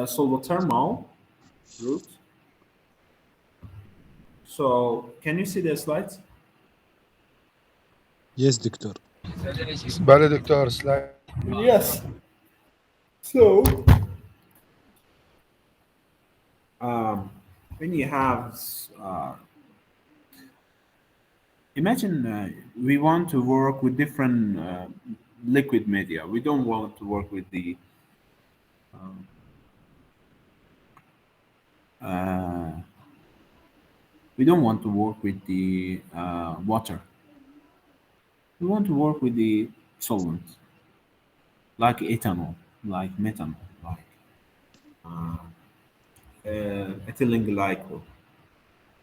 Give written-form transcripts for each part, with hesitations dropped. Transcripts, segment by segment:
solvothermal route. So can you see the slides? Yes, doctor. بله دكتور سلايد. Yes. So when you have imagine we want to work with different liquid media. We don't want to work with the um, uh, we don't want to work with the water. We want to work with the solvents like ethanol, like methanol, like uh, ethylene glycol.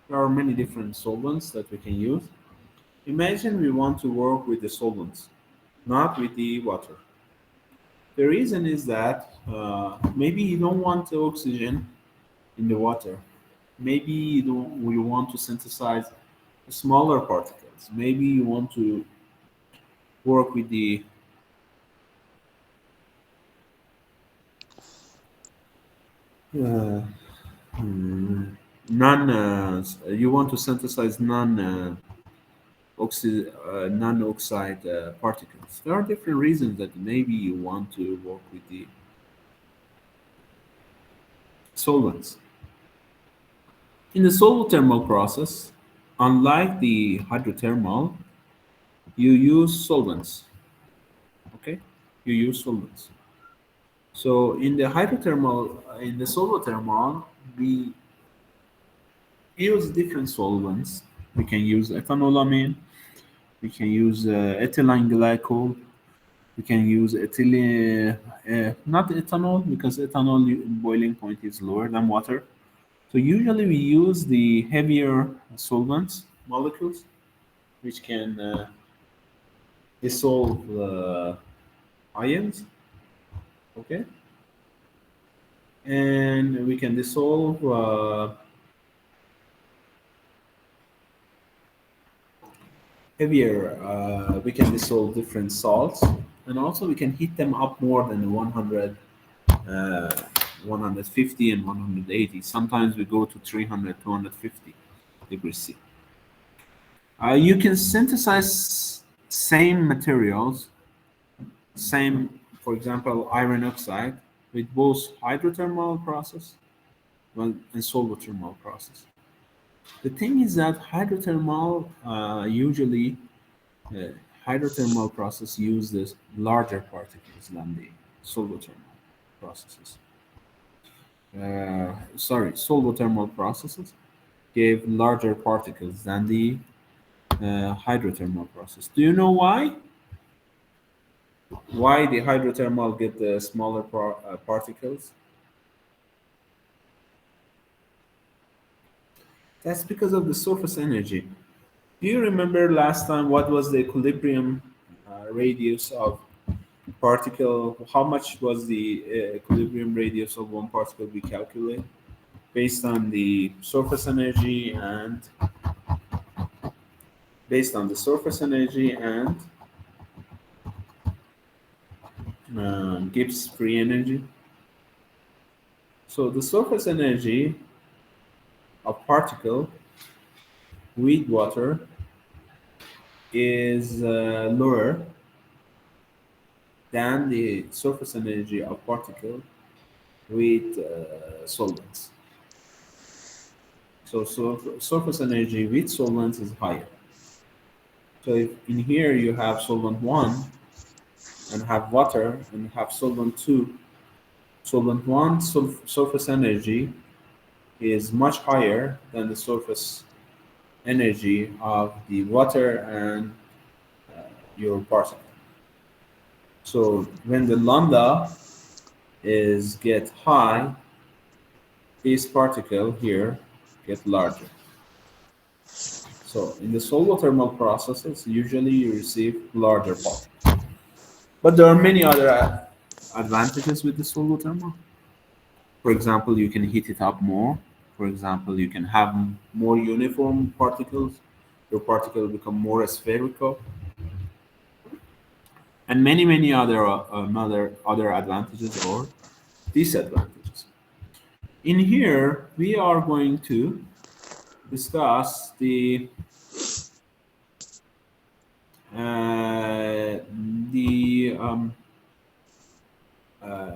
There are many different solvents that we can use. Imagine we want to work with the solvents, not with the water. The reason is that maybe you don't want the oxygen in the water. Maybe you want to synthesize smaller particles. Maybe you want to work with the uh, non. You want to synthesize non-oxide particles. There are different reasons that maybe you want to work with the solvents. In the solvothermal process, unlike the hydrothermal, you use solvents. Okay, you use solvents. So in the solvothermal, we use different solvents. We can use ethanolamine. We can use ethylene glycol. We can use ethylene, not ethanol, because ethanol boiling point is lower than water. So usually we use the heavier solvents molecules, which can dissolve ions. Okay, and we can dissolve heavier. We can dissolve different salts, and also we can heat them up more than 100, 150, and 180. Sometimes we go to 300, 250 degrees C. You can synthesize same materials, same, for example, iron oxide, with both hydrothermal process and solvothermal process. The thing is that hydrothermal usually hydrothermal process uses larger particles than the solvothermal processes. Solvothermal processes give larger particles than the hydrothermal process. Do you know why? Why the hydrothermal get the smaller particles? That's because of the surface energy. Do you remember last time what was the equilibrium radius of particle? How much was the equilibrium radius of one particle we calculate based on the surface energy and Gibbs free energy? So the surface energy of particle with water is lower than the surface energy of particle with solvents. So surface energy with solvents is higher. So if in here you have solvent 1 and have water and have solvent 2, solvent 1 surface energy is much higher than the surface energy of the water and your particle. So when the lambda is get high, this particle here get larger. So in the solvothermal processes, usually you receive larger particles. But there are many other advantages with the solvothermal. For example, you can heat it up more. For example, you can have more uniform particles. Your particle become more spherical, and many other advantages or disadvantages. In here, we are going to discuss uh, the um, uh,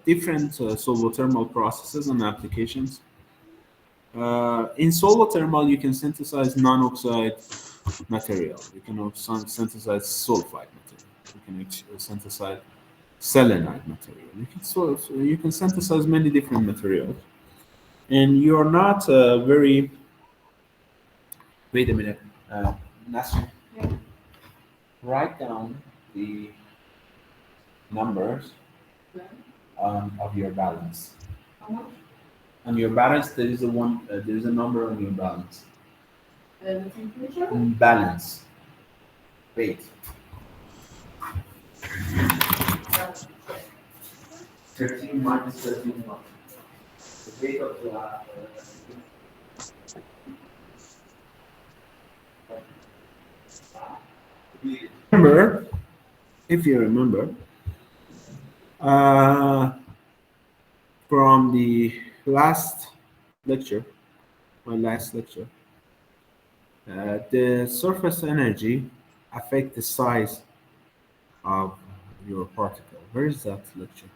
different solvothermal processes and applications. In solvothermal, you can synthesize non-oxide material. You can also synthesize sulfide material. You can synthesize selenide material. You can synthesize many different materials, and you're not very. Wait a minute, Nasser. Write down the numbers of your balance. On your balance, there is a one. There is a number on your balance. Balance. Wait. 13 minus 13. The weight of the remember, if you remember, from the last lecture, my last lecture, the surface energy affect the size of your particle. Where is that lecture?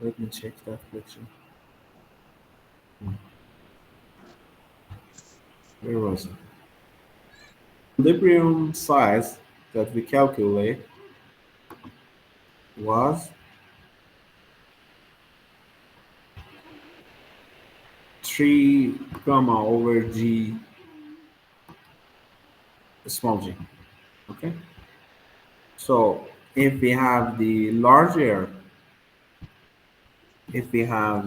Let me check that lecture. Where was it? Equilibrium size that we calculate was 3 gamma over g small g. Okay, so if we have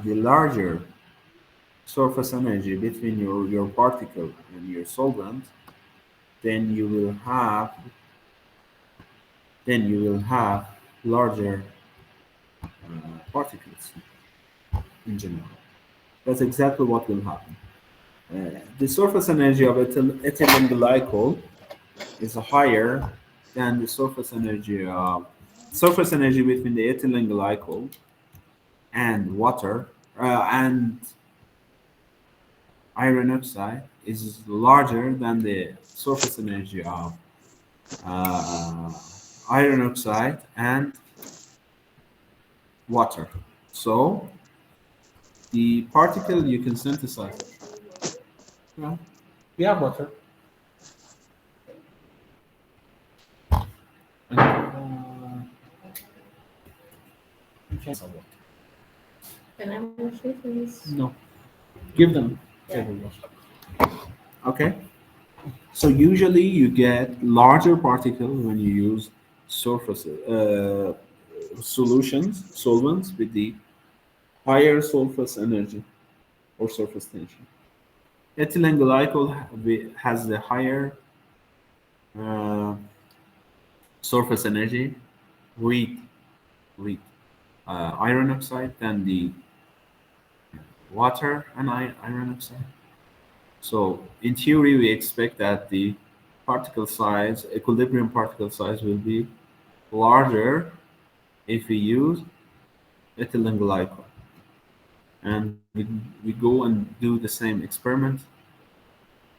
the larger surface energy between your particle and your solvent, then you will have larger particles in general. That's exactly what will happen. The surface energy of ethylene glycol is higher than the surface energy between the ethylene glycol and water and iron oxide is larger than the surface energy of uh, iron oxide and water. So the particle you can synthesize. Yeah, we have water. Can I wash it, please? No, give them. Yeah. Okay. So usually you get larger particle when you use surface solvents with the higher surface energy or surface tension. Ethylene glycol has the higher uh, surface energy with with iron oxide than the water and iron oxide. So in theory, we expect that the equilibrium particle size will be larger if we use ethylene glycol. And we go and do the same experiment.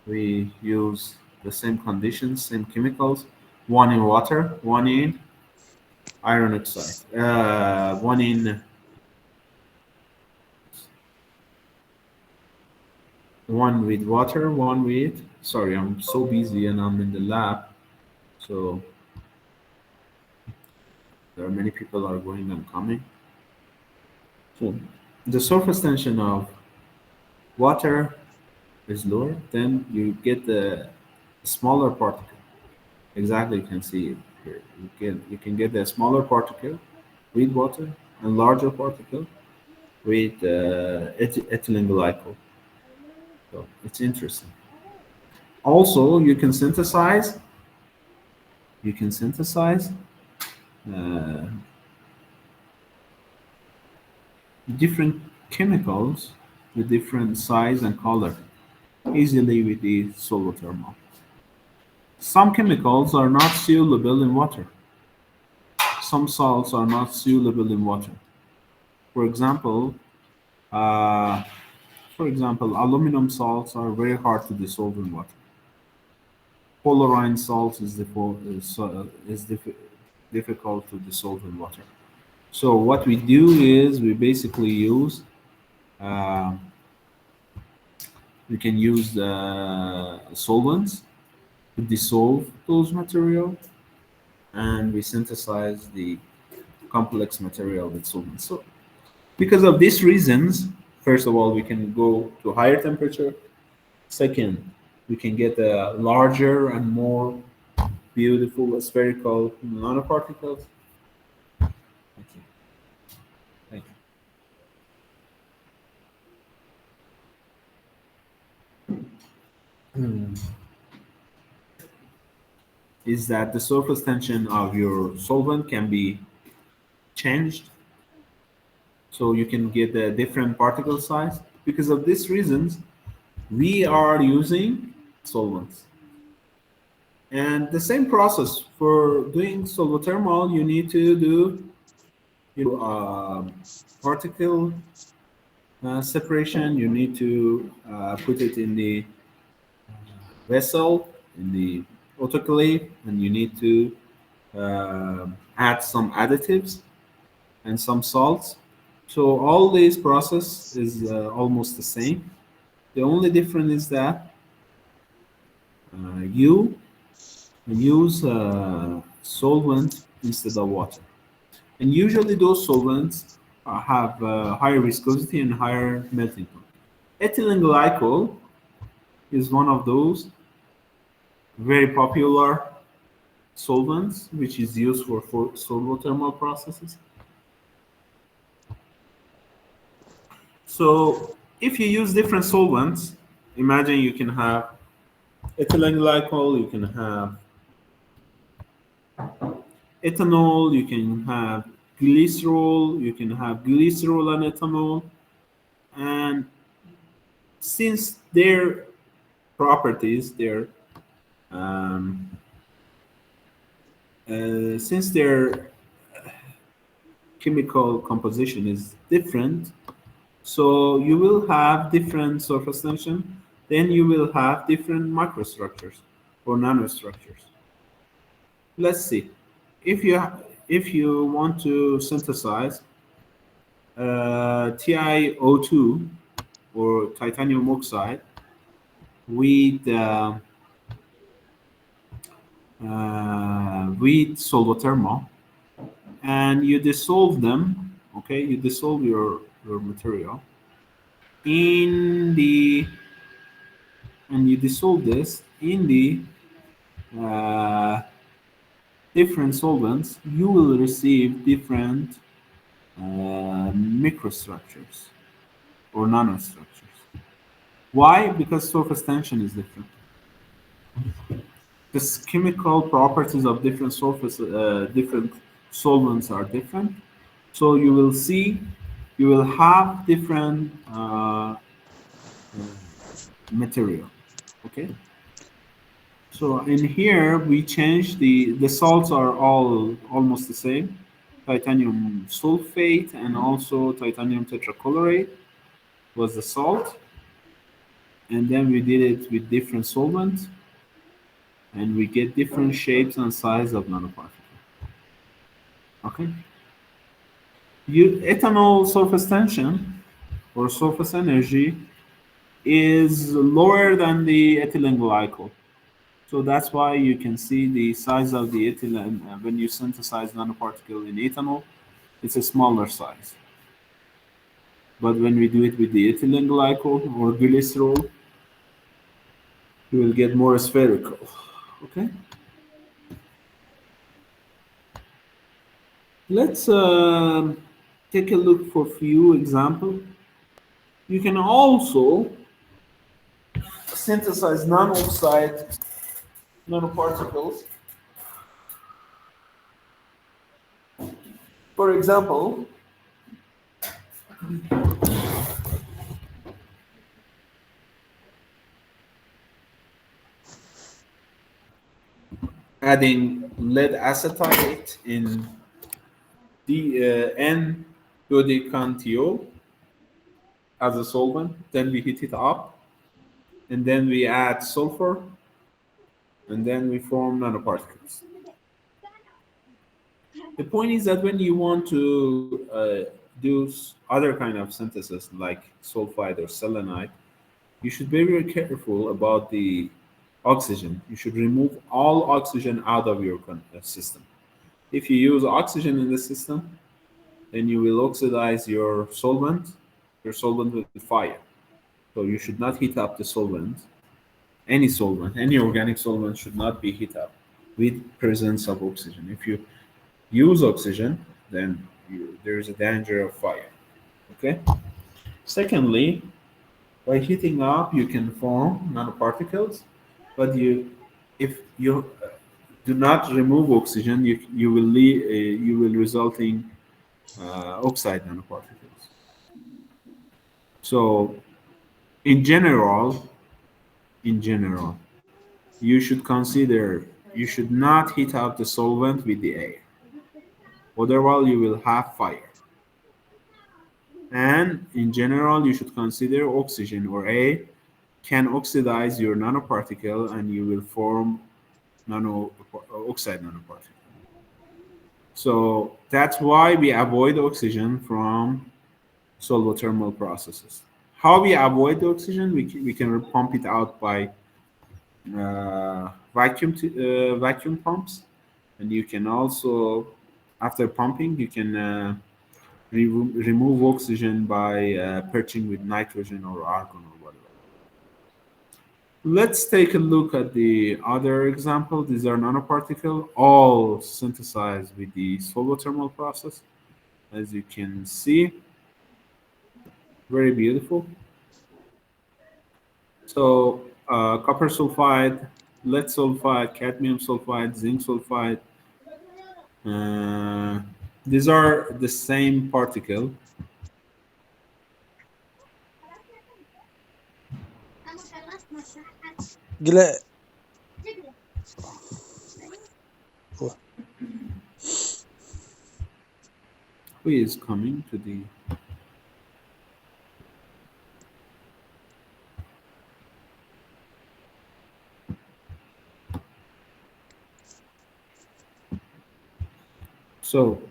We use the same conditions, same chemicals, one in water, one in iron oxide, one with water, one with. Sorry, I'm so busy and I'm in the lab, so there are many people are going and coming. So the surface tension of water is lower, then you get the smaller particle. Exactly, you can see it here. You can get the smaller particle with water and larger particle with ethylene glycol. So it's interesting. Also, you can synthesize uh, different chemicals with different size and color easily with the solvothermal. Some chemicals are not soluble in water. Some salts are not soluble in water. For example, Uh, for example, aluminum salts are very hard to dissolve in water. Polarine salts is difficult to dissolve in water. So what we do is we basically use uh, we can use solvents to dissolve those material, and we synthesize the complex material with solvents. So because of these reasons, first of all, we can go to higher temperature. Second, we can get a larger and more beautiful spherical nanoparticles. Thank you. Thank you. Is that the surface tension of your solvent can be changed, so you can get a different particle size. Because of these reasons, we are using solvents. And the same process for doing solvothermal, you need to do particle separation. You need to put it in the vessel, in the autoclave, and you need to add some additives and some salts. So all this process is almost the same. The only difference is that you use solvent instead of water. And usually those solvents have higher viscosity and higher melting point. Ethylene glycol is one of those very popular solvents which is used for solvothermal processes. So if you use different solvents, imagine you can have ethylene glycol, you can have ethanol, you can have glycerol, you can have glycerol and ethanol. And since their properties, um, since their chemical composition is different, so you will have different surface tension, then you will have different microstructures or nanostructures. Let's see. If you want to synthesize TiO2 or titanium oxide with solvothermal, and you dissolve them. Okay, you dissolve your material in the and you dissolve this in the uh, different solvents. You will receive different microstructures or nanostructures. Why? Because surface tension is different. The chemical properties of different solvents are different. So you will have different material. Okay. So in here we change the salts are all almost the same, titanium sulfate and also titanium tetrachloride was the salt, and then we did it with different solvents, and we get different shapes and size of nanoparticles. Okay. Ethanol surface tension or surface energy is lower than the ethylene glycol. So that's why you can see the size of the ethylene when you synthesize nanoparticle in ethanol, it's a smaller size. But when we do it with the ethylene glycol or glycerol, you will get more spherical. Okay. Let's take a look for a few examples. You can also synthesize non-oxide nanoparticles. For example, adding lead acetate in the N-dodecantiol as a solvent, then we heat it up, and then we add sulfur, and then we form nanoparticles. The point is that when you want to do other kind of synthesis like sulfide or selenide, you should be very careful about the oxygen. You should remove all oxygen out of your system. If you use oxygen in the system, then you will oxidize your solvent with fire. So you should not heat up the solvent, any organic solvent should not be heat up with presence of oxygen. If you use oxygen, then there is a danger of fire. Okay. Secondly, by heating up, you can form nanoparticles, but if you do not remove oxygen, you will result in oxide nanoparticles. So in general, you should consider you should not heat up the solvent with the air. Otherwise, you will have fire. And in general, you should consider oxygen or air can oxidize your nanoparticle and you will form oxide nanoparticle. So that's why we avoid oxygen from solvothermal processes. How we avoid the oxygen? We can pump it out by vacuum pumps, and you can also, after pumping, you can remove oxygen by perching with nitrogen or argon or whatever. Let's take a look at the other example. These are nanoparticles, all synthesized with the solvothermal process. As you can see, very beautiful. So copper sulfide, lead sulfide, cadmium sulfide, zinc sulfide. These are the same particle. قلا Who is coming to the... So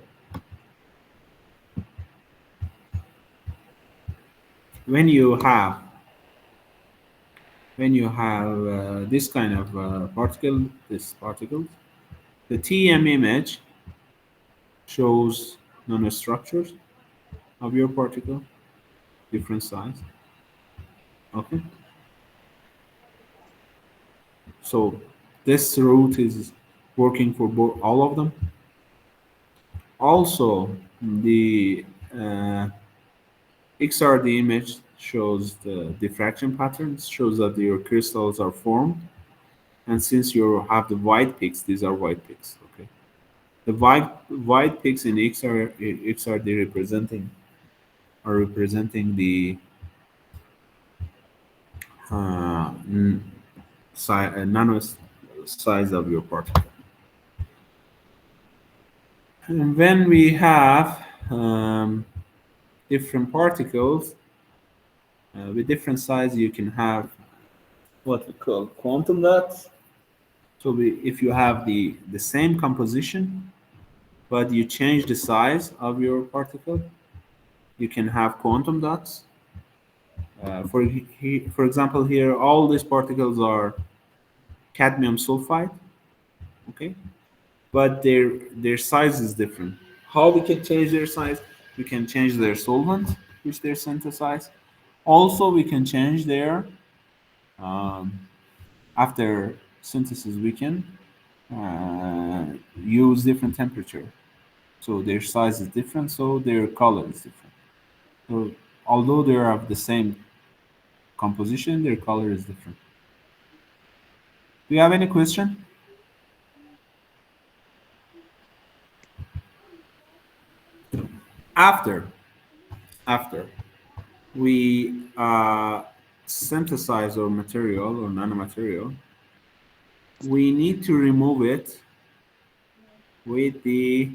when you have this kind of particles, the TM image shows nanostructures of your particle, different size. Okay. So this route is working for all of them. Also, the XRD image shows the diffraction patterns, shows that your crystals are formed. And since you have the white peaks, these are white peaks. Okay. The white peaks in XRD are representing the nano size of your particle. And when we have different particles with different size, you can have what we call quantum dots. So if you have the same composition, but you change the size of your particle, you can have quantum dots. For example, here, all these particles are cadmium sulfide, okay? But their size is different. How we can change their size? We can change their solvent, which they're synthesized. Also, we can change their, after synthesis, we can use different temperature. So their size is different, so their color is different. So although they are of the same composition, their color is different. Do you have any question? After we synthesize our material or nanomaterial, we need to remove it with the